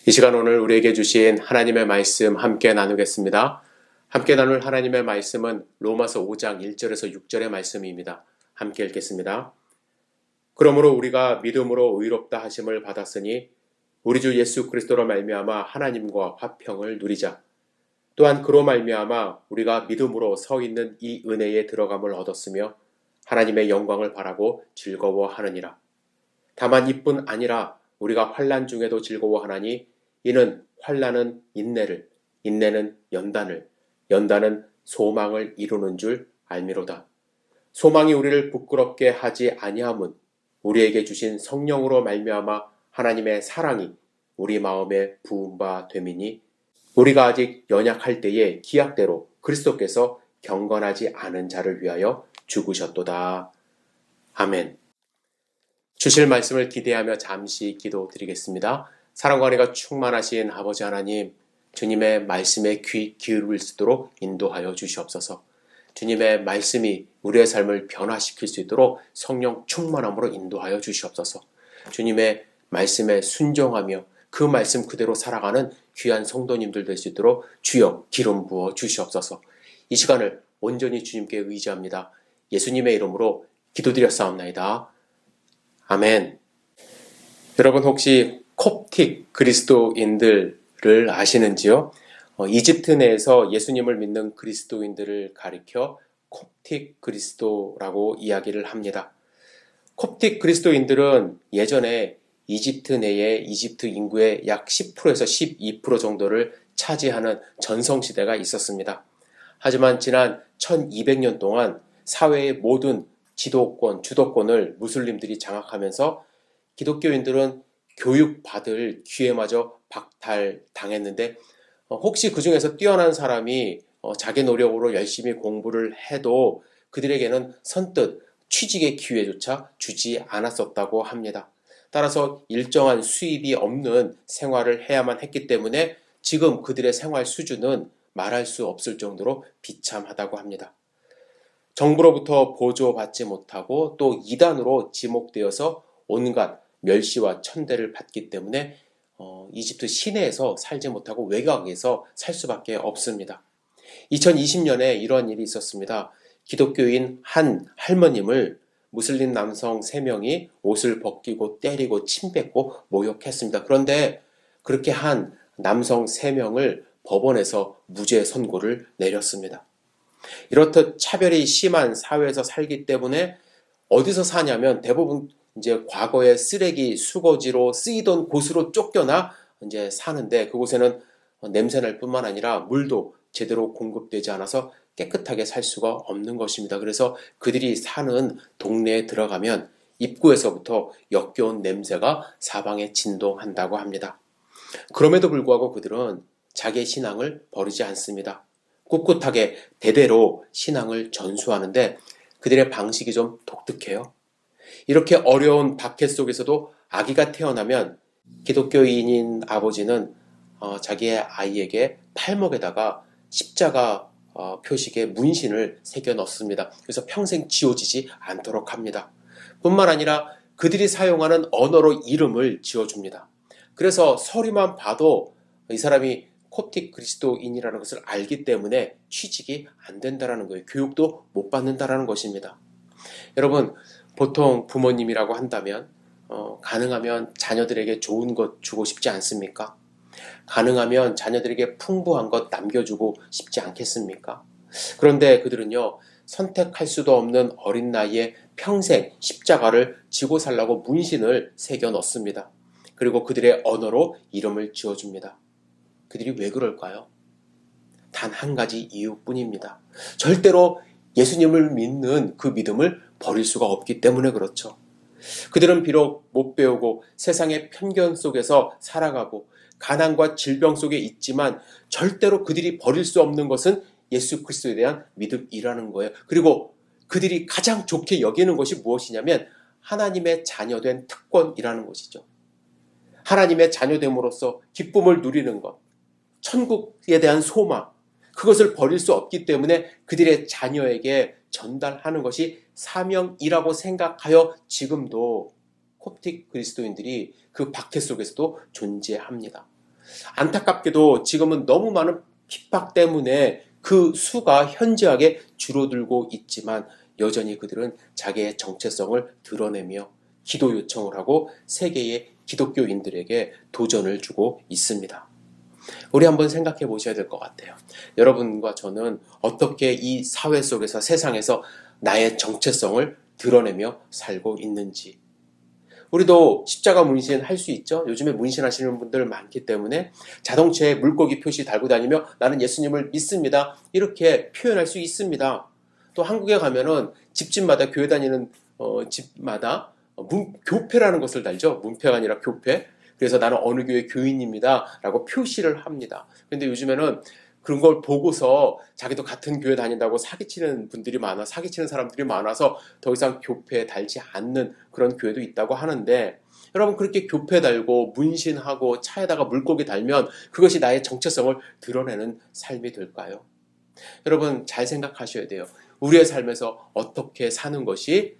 이 시간 오늘 우리에게 주신 하나님의 말씀 함께 나누겠습니다. 함께 나눌 하나님의 말씀은 로마서 5장 1절에서 6절의 말씀입니다. 함께 읽겠습니다. 그러므로 우리가 믿음으로 의롭다 하심을 받았으니 우리 주 예수 그리스도로 말미암아 하나님과 화평을 누리자. 또한 그로 말미암아 우리가 믿음으로 서 있는 이 은혜에 들어감을 얻었으며 하나님의 영광을 바라고 즐거워하느니라. 다만 이뿐 아니라 우리가 환난 중에도 즐거워하나니 이는 환난은 인내를, 인내는 연단을, 연단은 소망을 이루는 줄 알미로다. 소망이 우리를 부끄럽게 하지 아니함은 우리에게 주신 성령으로 말미암아 하나님의 사랑이 우리 마음에 부은 바 됨이니 우리가 아직 연약할 때에 기약대로 그리스도께서 경건하지 않은 자를 위하여 죽으셨도다. 아멘. 주실 말씀을 기대하며 잠시 기도드리겠습니다. 사랑과 은혜가 충만하신 아버지 하나님, 주님의 말씀에 귀 기울일 수 있도록 인도하여 주시옵소서. 주님의 말씀이 우리의 삶을 변화시킬 수 있도록 성령 충만함으로 인도하여 주시옵소서. 주님의 말씀에 순종하며 그 말씀 그대로 살아가는 귀한 성도님들 될 수 있도록 주여 기름 부어 주시옵소서. 이 시간을 온전히 주님께 의지합니다. 예수님의 이름으로 기도드렸사옵나이다. 아멘. 여러분 혹시 콥틱 그리스도인들을 아시는지요? 이집트 내에서 예수님을 믿는 그리스도인들을 가리켜 콥틱 그리스도라고 이야기를 합니다. 콥틱 그리스도인들은 예전에 이집트 내에 이집트 인구의 약 10%에서 12% 정도를 차지하는 전성시대가 있었습니다. 하지만 지난 1200년 동안 사회의 모든 지도권, 주도권을 무슬림들이 장악하면서 기독교인들은 교육받을 기회마저 박탈당했는데 혹시 그 중에서 뛰어난 사람이 자기 노력으로 열심히 공부를 해도 그들에게는 선뜻 취직의 기회조차 주지 않았었다고 합니다. 따라서 일정한 수입이 없는 생활을 해야만 했기 때문에 지금 그들의 생활 수준은 말할 수 없을 정도로 비참하다고 합니다. 정부로부터 보조받지 못하고 또 이단으로 지목되어서 온갖 멸시와 천대를 받기 때문에 이집트 시내에서 살지 못하고 외곽에서 살 수밖에 없습니다. 2020년에 이런 일이 있었습니다. 기독교인 한 할머님을 무슬림 남성 3명이 옷을 벗기고 때리고 침뱉고 모욕했습니다. 그런데 그렇게 한 남성 3명을 법원에서 무죄 선고를 내렸습니다. 이렇듯 차별이 심한 사회에서 살기 때문에 어디서 사냐면 대부분 이제 과거의 쓰레기 수거지로 쓰이던 곳으로 쫓겨나 이제 사는데 그곳에는 냄새날 뿐만 아니라 물도 제대로 공급되지 않아서 깨끗하게 살 수가 없는 것입니다. 그래서 그들이 사는 동네에 들어가면 입구에서부터 역겨운 냄새가 사방에 진동한다고 합니다. 그럼에도 불구하고 그들은 자기의 신앙을 버리지 않습니다. 꿋꿋하게 대대로 신앙을 전수하는데 그들의 방식이 좀 독특해요. 이렇게 어려운 박해 속에서도 아기가 태어나면 기독교인인 아버지는 자기의 아이에게 팔목에다가 십자가 표식의 문신을 새겨 넣습니다. 그래서 평생 지워지지 않도록 합니다. 뿐만 아니라 그들이 사용하는 언어로 이름을 지어줍니다. 그래서 서류만 봐도 이 사람이 콥틱 그리스도인이라는 것을 알기 때문에 취직이 안 된다는 거예요. 교육도 못 받는다는 것입니다. 여러분 보통 부모님이라고 한다면 가능하면 자녀들에게 좋은 것 주고 싶지 않습니까? 가능하면 자녀들에게 풍부한 것 남겨주고 싶지 않겠습니까? 그런데 그들은요, 선택할 수도 없는 어린 나이에 평생 십자가를 지고 살라고 문신을 새겨 넣습니다. 그리고 그들의 언어로 이름을 지어줍니다. 그들이 왜 그럴까요? 단 한 가지 이유뿐입니다. 절대로 예수님을 믿는 그 믿음을 버릴 수가 없기 때문에 그렇죠. 그들은 비록 못 배우고 세상의 편견 속에서 살아가고 가난과 질병 속에 있지만 절대로 그들이 버릴 수 없는 것은 예수 그리스도에 대한 믿음이라는 거예요. 그리고 그들이 가장 좋게 여기는 것이 무엇이냐면 하나님의 자녀된 특권이라는 것이죠. 하나님의 자녀됨으로써 기쁨을 누리는 것, 천국에 대한 소망, 그것을 버릴 수 없기 때문에 그들의 자녀에게 전달하는 것이 사명이라고 생각하여 지금도 콥틱 그리스도인들이 그 박해 속에서도 존재합니다. 안타깝게도 지금은 너무 많은 핍박 때문에 그 수가 현저하게 줄어들고 있지만 여전히 그들은 자기의 정체성을 드러내며 기도 요청을 하고 세계의 기독교인들에게 도전을 주고 있습니다. 우리 한번 생각해 보셔야 될 것 같아요. 여러분과 저는 어떻게 이 사회 속에서 세상에서 나의 정체성을 드러내며 살고 있는지. 우리도 십자가 문신 할 수 있죠? 요즘에 문신하시는 분들 많기 때문에 자동차에 물고기 표시 달고 다니며 나는 예수님을 믿습니다. 이렇게 표현할 수 있습니다. 또 한국에 가면은 집집마다 교회 다니는 집마다 교패라는 것을 달죠. 문패가 아니라 교패. 그래서 나는 어느 교회 교인입니다. 라고 표시를 합니다. 근데 요즘에는 그런 걸 보고서 자기도 같은 교회 다닌다고 사기치는 사람들이 많아서 더 이상 교패에 달지 않는 그런 교회도 있다고 하는데, 여러분 그렇게 교패 달고 문신하고 차에다가 물고기 달면 그것이 나의 정체성을 드러내는 삶이 될까요? 여러분 잘 생각하셔야 돼요. 우리의 삶에서 어떻게 사는 것이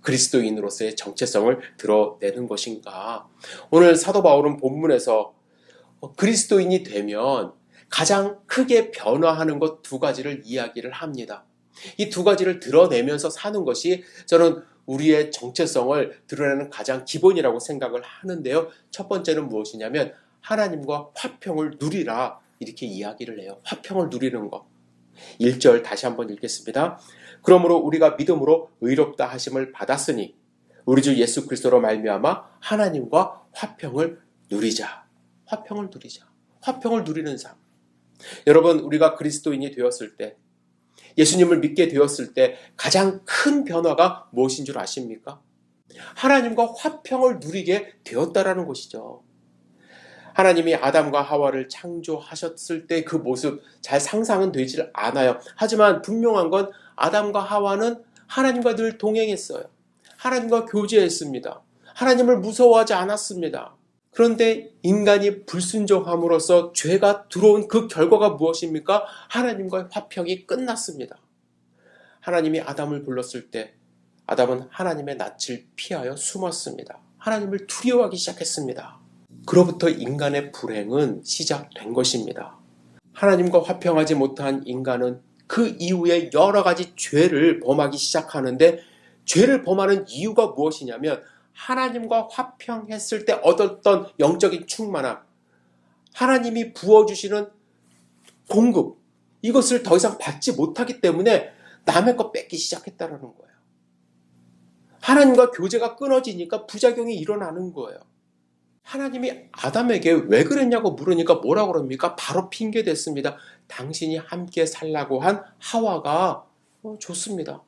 그리스도인으로서의 정체성을 드러내는 것인가? 오늘 사도 바울은 본문에서 그리스도인이 되면 가장 크게 변화하는 것 두 가지를 이야기를 합니다. 이 두 가지를 드러내면서 사는 것이 저는 우리의 정체성을 드러내는 가장 기본이라고 생각을 하는데요. 첫 번째는 무엇이냐면 하나님과 화평을 누리라, 이렇게 이야기를 해요. 화평을 누리는 것. 1절 다시 한번 읽겠습니다. 그러므로 우리가 믿음으로 의롭다 하심을 받았으니 우리 주 예수 그리스도로 말미암아 하나님과 화평을 누리자. 화평을 누리자. 화평을 누리는 삶. 여러분 우리가 그리스도인이 되었을 때, 예수님을 믿게 되었을 때 가장 큰 변화가 무엇인 줄 아십니까? 하나님과 화평을 누리게 되었다라는 것이죠. 하나님이 아담과 하와를 창조하셨을 때 그 모습 잘 상상은 되질 않아요. 하지만 분명한 건 아담과 하와는 하나님과 늘 동행했어요. 하나님과 교제했습니다. 하나님을 무서워하지 않았습니다. 그런데 인간이 불순종함으로써 죄가 들어온 그 결과가 무엇입니까? 하나님과의 화평이 끝났습니다. 하나님이 아담을 불렀을 때 아담은 하나님의 낯을 피하여 숨었습니다. 하나님을 두려워하기 시작했습니다. 그로부터 인간의 불행은 시작된 것입니다. 하나님과 화평하지 못한 인간은 그 이후에 여러 가지 죄를 범하기 시작하는데, 죄를 범하는 이유가 무엇이냐면 하나님과 화평했을 때 얻었던 영적인 충만함, 하나님이 부어주시는 공급, 이것을 더 이상 받지 못하기 때문에 남의 거 뺏기 시작했다는 거예요. 하나님과 교제가 끊어지니까 부작용이 일어나는 거예요. 하나님이 아담에게 왜 그랬냐고 물으니까 뭐라고 그럽니까? 바로 핑계 댔습니다. 당신이 함께 살라고 한 하와가 좋습니다.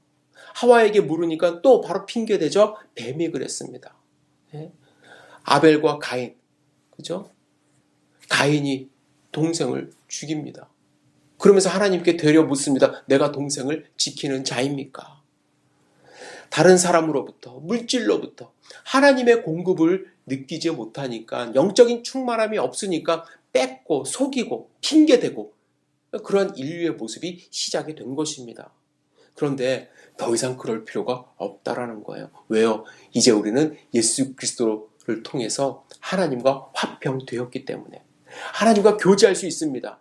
하와에게 물으니까 또 바로 핑계 대죠. 뱀이 그랬습니다. 아벨과 가인, 그죠? 가인이 동생을 죽입니다. 그러면서 하나님께 되려 묻습니다. 내가 동생을 지키는 자입니까? 다른 사람으로부터, 물질로부터 하나님의 공급을 느끼지 못하니까, 영적인 충만함이 없으니까 뺏고 속이고 핑계대고, 그런 인류의 모습이 시작이 된 것입니다. 그런데 더 이상 그럴 필요가 없다라는 거예요. 왜요? 이제 우리는 예수 그리스도를 통해서 하나님과 화평되었기 때문에 하나님과 교제할 수 있습니다.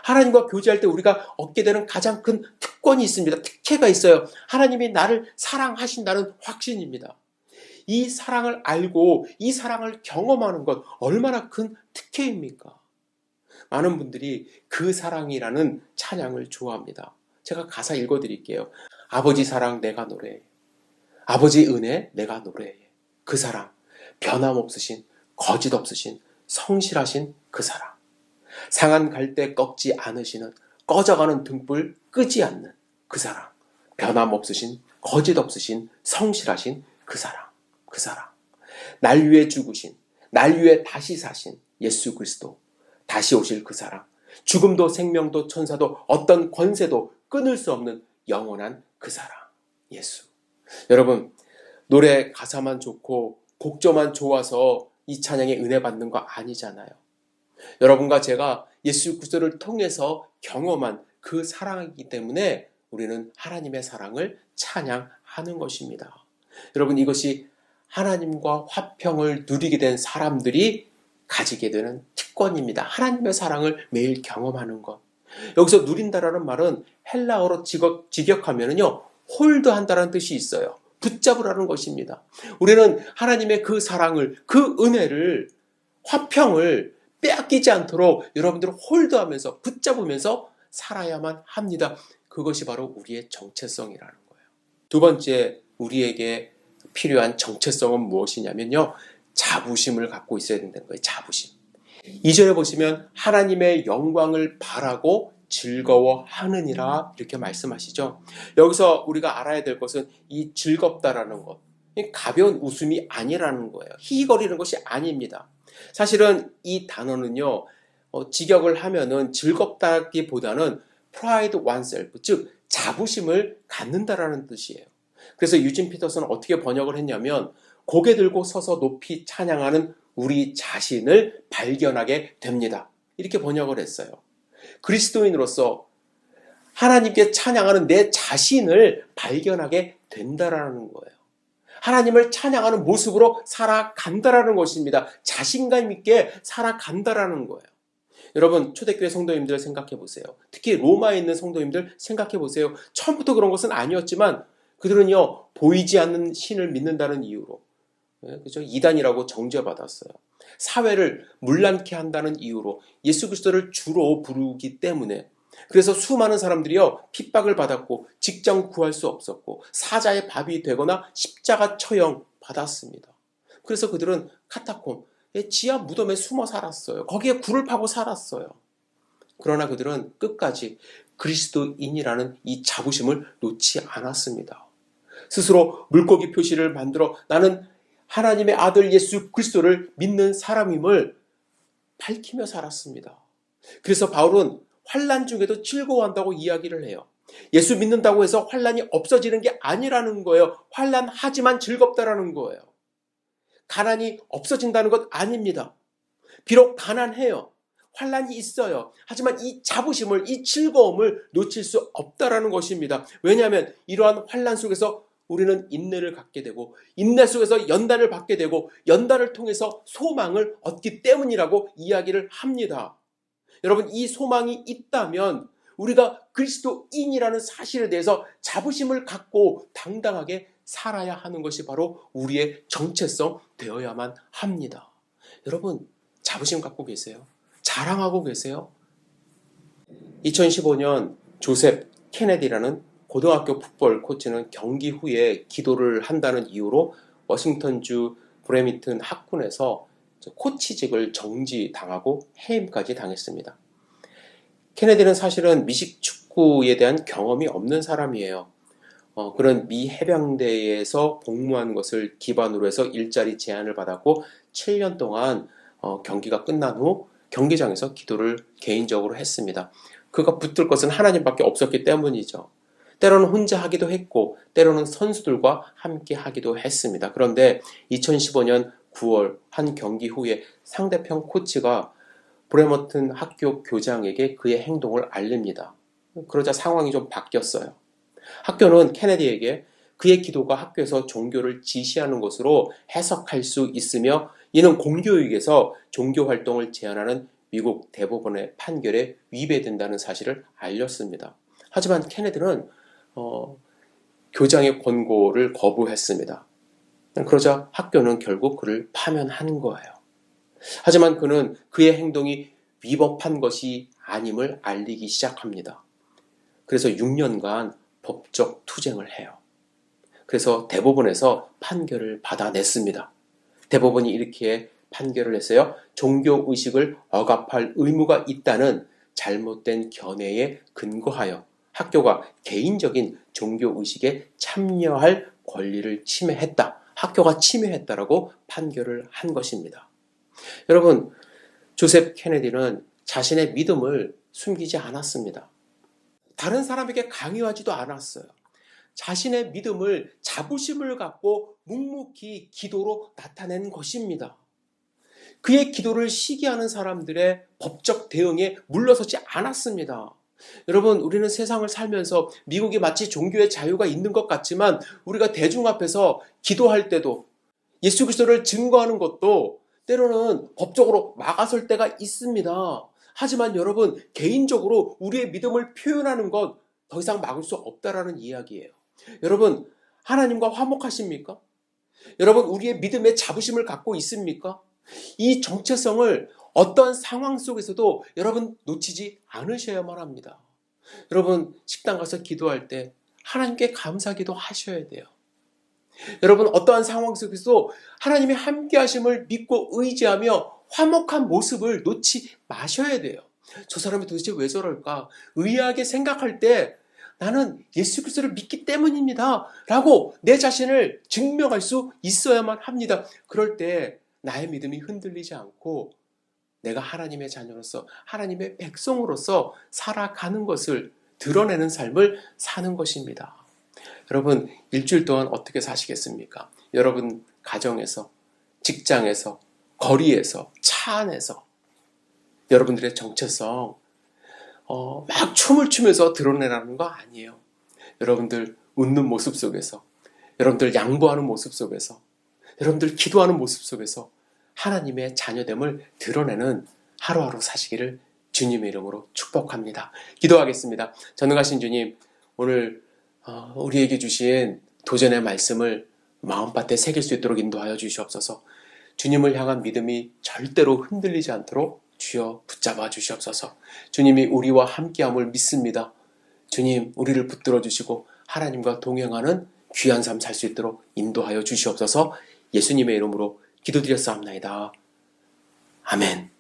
하나님과 교제할 때 우리가 얻게 되는 가장 큰 특권이 있습니다. 특혜가 있어요. 하나님이 나를 사랑하신다는 확신입니다. 이 사랑을 알고 이 사랑을 경험하는 것 얼마나 큰 특혜입니까? 많은 분들이 그 사랑이라는 찬양을 좋아합니다. 제가 가사 읽어드릴게요. 아버지 사랑 내가 노래해. 아버지 은혜 내가 노래해. 그 사랑, 변함없으신, 거짓없으신, 성실하신 그 사랑. 상한 갈대 꺾지 않으시는, 꺼져가는 등불 끄지 않는 그 사랑. 변함없으신, 거짓없으신, 성실하신 그 사랑. 그 사랑. 날 위해 죽으신, 날 위해 다시 사신 예수 그리스도. 다시 오실 그 사랑. 죽음도 생명도 천사도 어떤 권세도 끊을 수 없는 영원한 그 사랑. 예수. 여러분, 노래 가사만 좋고 곡조만 좋아서 이 찬양에 은혜 받는 거 아니잖아요. 여러분과 제가 예수 그리스도를 통해서 경험한 그 사랑이기 때문에 우리는 하나님의 사랑을 찬양하는 것입니다. 여러분, 이것이 하나님과 화평을 누리게 된 사람들이 가지게 되는 특권입니다. 하나님의 사랑을 매일 경험하는 것. 여기서 누린다라는 말은 헬라어로 직역하면은요, 홀드한다라는 뜻이 있어요. 붙잡으라는 것입니다. 우리는 하나님의 그 사랑을, 그 은혜를, 화평을 빼앗기지 않도록 여러분들을 홀드하면서 붙잡으면서 살아야만 합니다. 그것이 바로 우리의 정체성이라는 거예요. 두 번째, 우리에게 필요한 정체성은 무엇이냐면요, 자부심을 갖고 있어야 된다는 거예요. 자부심. 2절에 보시면 하나님의 영광을 바라고 즐거워하느니라 이렇게 말씀하시죠. 여기서 우리가 알아야 될 것은 이 즐겁다라는 것, 가벼운 웃음이 아니라는 거예요. 희희거리는 것이 아닙니다. 사실은 이 단어는요, 직역을 하면은 즐겁다기보다는 pride oneself, 즉 자부심을 갖는다라는 뜻이에요. 그래서 유진 피터슨은 어떻게 번역을 했냐면, 고개 들고 서서 높이 찬양하는 우리 자신을 발견하게 됩니다. 이렇게 번역을 했어요. 그리스도인으로서 하나님께 찬양하는 내 자신을 발견하게 된다라는 거예요. 하나님을 찬양하는 모습으로 살아간다라는 것입니다. 자신감 있게 살아간다라는 거예요. 여러분, 초대교회 성도님들 생각해 보세요. 특히 로마에 있는 성도님들 생각해 보세요. 처음부터 그런 것은 아니었지만 그들은요, 보이지 않는 신을 믿는다는 이유로, 그죠? 이단이라고 정죄받았어요. 사회를 문란케 한다는 이유로 예수 그리스도를 주로 부르기 때문에, 그래서 수많은 사람들이요, 핍박을 받았고 직장 구할 수 없었고 사자의 밥이 되거나 십자가 처형 받았습니다. 그래서 그들은 카타콤, 지하 무덤에 숨어 살았어요. 거기에 굴을 파고 살았어요. 그러나 그들은 끝까지 그리스도인이라는 이 자부심을 놓지 않았습니다. 스스로 물고기 표시를 만들어 나는 하나님의 아들 예수 그리스도를 믿는 사람임을 밝히며 살았습니다. 그래서 바울은 환난 중에도 즐거워한다고 이야기를 해요. 예수 믿는다고 해서 환난이 없어지는 게 아니라는 거예요. 환난하지만 즐겁다라는 거예요. 가난이 없어진다는 것 아닙니다. 비록 가난해요. 환난이 있어요. 하지만 이 자부심을, 이 즐거움을 놓칠 수 없다라는 것입니다. 왜냐하면 이러한 환난 속에서 우리는 인내를 갖게 되고, 인내 속에서 연단을 받게 되고, 연단을 통해서 소망을 얻기 때문이라고 이야기를 합니다. 여러분, 이 소망이 있다면 우리가 그리스도인이라는 사실에 대해서 자부심을 갖고 당당하게 살아야 하는 것이 바로 우리의 정체성 되어야만 합니다. 여러분, 자부심 갖고 계세요? 자랑하고 계세요? 2015년 조셉 케네디라는 고등학교 풋볼 코치는 경기 후에 기도를 한다는 이유로 워싱턴주 브레미튼 학군에서 코치직을 정지당하고 해임까지 당했습니다. 케네디는 사실은 미식 축구에 대한 경험이 없는 사람이에요. 그런 미 해병대에서 복무한 것을 기반으로 해서 일자리 제안을 받았고 7년 동안 경기가 끝난 후 경기장에서 기도를 개인적으로 했습니다. 그가 붙들 것은 하나님밖에 없었기 때문이죠. 때로는 혼자 하기도 했고 때로는 선수들과 함께 하기도 했습니다. 그런데 2015년 9월 한 경기 후에 상대편 코치가 브레머튼 학교 교장에게 그의 행동을 알립니다. 그러자 상황이 좀 바뀌었어요. 학교는 케네디에게 그의 기도가 학교에서 종교를 지시하는 것으로 해석할 수 있으며 이는 공교육에서 종교 활동을 제한하는 미국 대법원의 판결에 위배된다는 사실을 알렸습니다. 하지만 케네디는 교장의 권고를 거부했습니다. 그러자 학교는 결국 그를 파면한 거예요. 하지만 그는 그의 행동이 위법한 것이 아님을 알리기 시작합니다. 그래서 6년간 법적 투쟁을 해요. 그래서 대법원에서 판결을 받아냈습니다. 대법원이 이렇게 판결을 했어요. 종교의식을 억압할 의무가 있다는 잘못된 견해에 근거하여 학교가 개인적인 종교의식에 참여할 권리를 침해했다. 학교가 침해했다라고 판결을 한 것입니다. 여러분, 조셉 케네디는 자신의 믿음을 숨기지 않았습니다. 다른 사람에게 강요하지도 않았어요. 자신의 믿음을 자부심을 갖고 묵묵히 기도로 나타낸 것입니다. 그의 기도를 시기하는 사람들의 법적 대응에 물러서지 않았습니다. 여러분, 우리는 세상을 살면서 미국이 마치 종교의 자유가 있는 것 같지만 우리가 대중 앞에서 기도할 때도 예수 그리스도를 증거하는 것도 때로는 법적으로 막아설 때가 있습니다. 하지만 여러분, 개인적으로 우리의 믿음을 표현하는 건 더 이상 막을 수 없다라는 이야기예요. 여러분, 하나님과 화목하십니까? 여러분, 우리의 믿음의 자부심을 갖고 있습니까? 이 정체성을 어떤 상황 속에서도 여러분 놓치지 않으셔야만 합니다. 여러분, 식당 가서 기도할 때 하나님께 감사기도 하셔야 돼요. 여러분, 어떠한 상황 속에서도 하나님의 함께 하심을 믿고 의지하며 화목한 모습을 놓지 마셔야 돼요. 저 사람이 도대체 왜 저럴까? 의아하게 생각할 때 나는 예수 그리스도를 믿기 때문입니다 라고 내 자신을 증명할 수 있어야만 합니다. 그럴 때 나의 믿음이 흔들리지 않고 내가 하나님의 자녀로서 하나님의 백성으로서 살아가는 것을 드러내는 삶을 사는 것입니다. 여러분, 일주일 동안 어떻게 사시겠습니까? 여러분 가정에서, 직장에서, 거리에서, 차 안에서 여러분들의 정체성 막 춤을 추면서 드러내라는 거 아니에요. 여러분들 웃는 모습 속에서, 여러분들 양보하는 모습 속에서, 여러분들 기도하는 모습 속에서 하나님의 자녀됨을 드러내는 하루하루 사시기를 주님의 이름으로 축복합니다. 기도하겠습니다. 전능하신 주님, 오늘 우리에게 주신 도전의 말씀을 마음밭에 새길 수 있도록 인도하여 주시옵소서. 주님을 향한 믿음이 절대로 흔들리지 않도록 주여 붙잡아 주시옵소서. 주님이 우리와 함께함을 믿습니다. 주님, 우리를 붙들어 주시고 하나님과 동행하는 귀한 삶 살 수 있도록 인도하여 주시옵소서. 예수님의 이름으로 기도드렸사옵나이다. 아멘.